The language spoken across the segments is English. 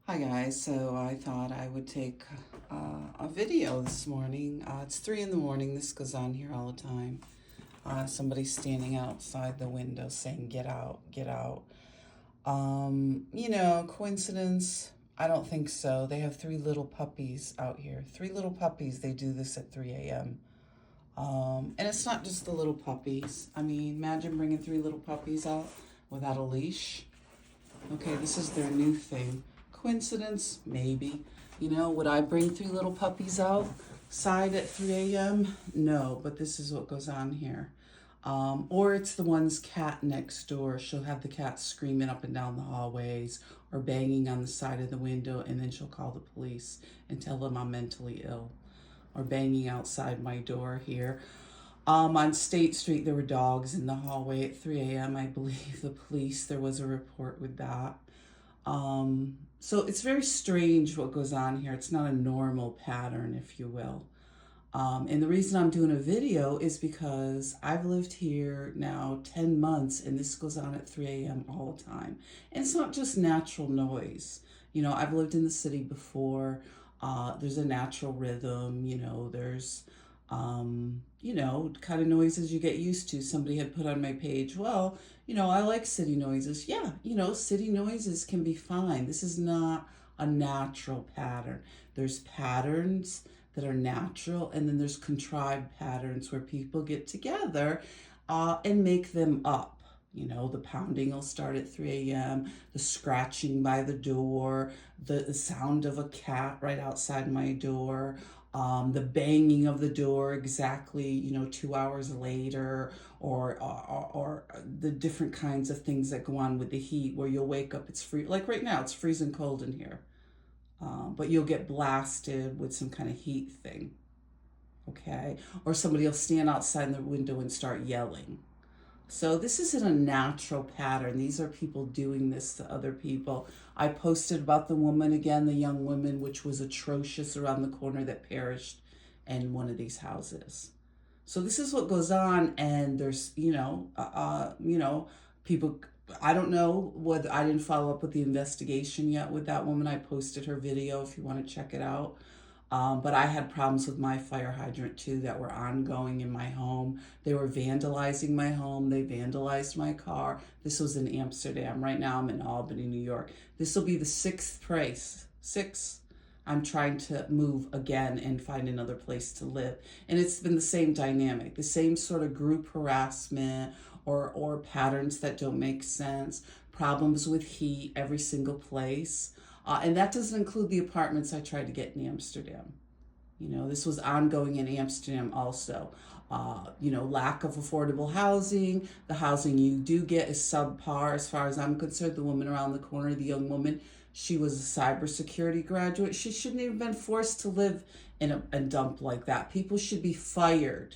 Hi guys, so I thought I would take a video this morning. It's 3 in the morning. This goes on here all the time. Somebody's standing outside the window saying, "Get out, get out." Coincidence? I don't think so. They have three little puppies out here. Three little puppies. They do this at 3 a.m. And it's not just the little puppies. I mean, imagine bringing three little puppies out without a leash. Okay, this is their new thing. Coincidence? Maybe. Would I bring three little puppies outside at 3 a.m.? No, but this is what goes on here. Or it's the one's cat next door. She'll have the cat screaming up and down the hallways or banging on the side of the window, and then she'll call the police and tell them I'm mentally ill. Or banging outside my door here. On State Street, there were dogs in the hallway at 3 a.m. I believe the police, there was a report with that. So it's very strange what goes on here. It's not a normal pattern, if you will. And the reason I'm doing a video is because I've lived here now 10 months and this goes on at 3 a.m. all the time. And it's not just natural noise. I've lived in the city before. There's a natural rhythm, there's kind of noises you get used to. Somebody had put on my page, well, I like city noises. Yeah, city noises can be fine. This is not a natural pattern. There's patterns that are natural, and then there's contrived patterns where people get together and make them up. The pounding will start at 3 a.m., the scratching by the door, the sound of a cat right outside my door, the banging of the door exactly, 2 hours later, or the different kinds of things that go on with the heat where you'll wake up, it's free. Like right now, it's freezing cold in here, but you'll get blasted with some kind of heat thing, okay? Or somebody will stand outside the window and start yelling. So this isn't a natural pattern. These are people doing this to other people. I posted about the woman again, the young woman, which was atrocious around the corner that perished in one of these houses. So this is what goes on, and there's, people. I don't know whether I didn't follow up with the investigation yet with that woman. I posted her video if you want to check it out. But I had problems with my fire hydrant too that were ongoing in my home. They were vandalizing my home. They vandalized my car. This was in Amsterdam. Right now I'm in Albany, New York. This will be the sixth place. Six. I'm trying to move again and find another place to live. And it's been the same dynamic, the same sort of group harassment or patterns that don't make sense, problems with heat every single place. And that doesn't include the apartments I tried to get in Amsterdam. This was ongoing in Amsterdam also. Lack of affordable housing. The housing you do get is subpar as far as I'm concerned. The woman around the corner, the young woman, she was a cybersecurity graduate. She shouldn't even been forced to live in a dump like that. People should be fired.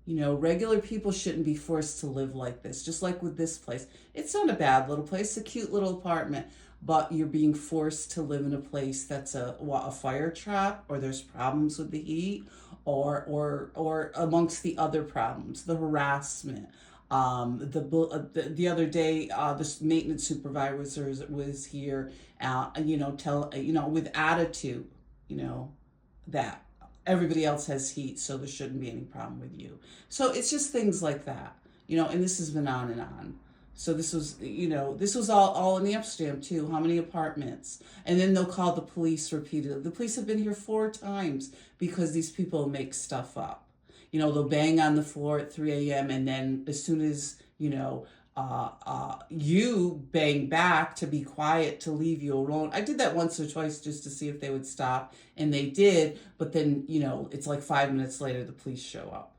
Regular people shouldn't be forced to live like this, just like with this place. It's not a bad little place, a cute little apartment, but you're being forced to live in a place that's a fire trap, or there's problems with the heat, or amongst the other problems, the harassment. The other day, this maintenance supervisor was here, with attitude, that everybody else has heat, so there shouldn't be any problem with you. So it's just things like that, and this has been on and on. So this was all in Amsterdam too. How many apartments? And then they'll call the police repeatedly. The police have been here 4 times because these people make stuff up. They'll bang on the floor at 3 a.m. and then as soon as, you bang back to be quiet, to leave you alone. I did that once or twice just to see if they would stop, and they did, but then, it's like 5 minutes later the police show up.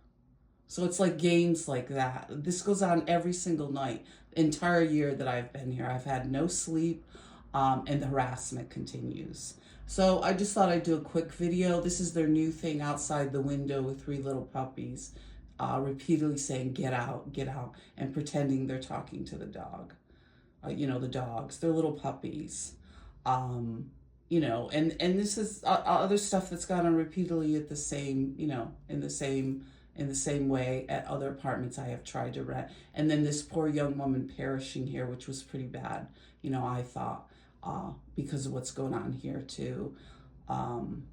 So it's like games like that. This goes on every single night. Entire year that I've been here, I've had no sleep, and the harassment continues. So I just thought I'd do a quick video. This is their new thing outside the window with 3 little puppies, repeatedly saying, "Get out, get out," and pretending they're talking to the dog. The dogs, they're little puppies. And this is other stuff that's gone on repeatedly at the same, in the same way at other apartments I have tried to rent. And then this poor young woman perishing here, which was pretty bad, I thought. because of what's going on here too. Um,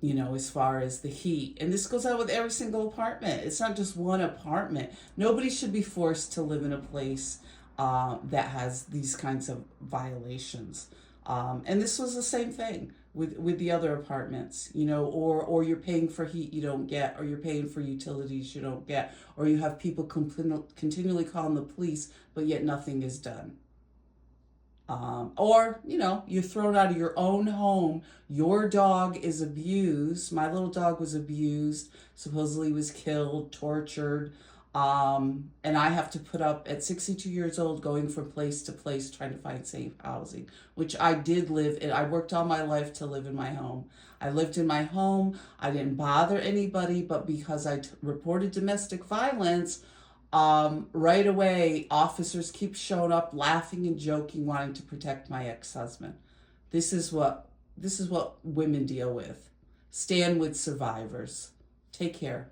as far as the heat. And this goes on with every single apartment. It's not just one apartment. Nobody should be forced to live in a place that has these kinds of violations. And this was the same thing with the other apartments, or you're paying for heat you don't get, or you're paying for utilities you don't get, or you have people continually calling the police, but yet nothing is done. Or, you're thrown out of your own home. Your dog is abused. My little dog was abused, supposedly was killed, tortured. And I have to put up at 62 years old, going from place to place, trying to find safe housing, which I did live in. I worked all my life to live in my home. I lived in my home. I didn't bother anybody, but because I reported domestic violence, right away, officers keep showing up, laughing and joking, wanting to protect my ex-husband. This is what women deal with. Stand with survivors. Take care.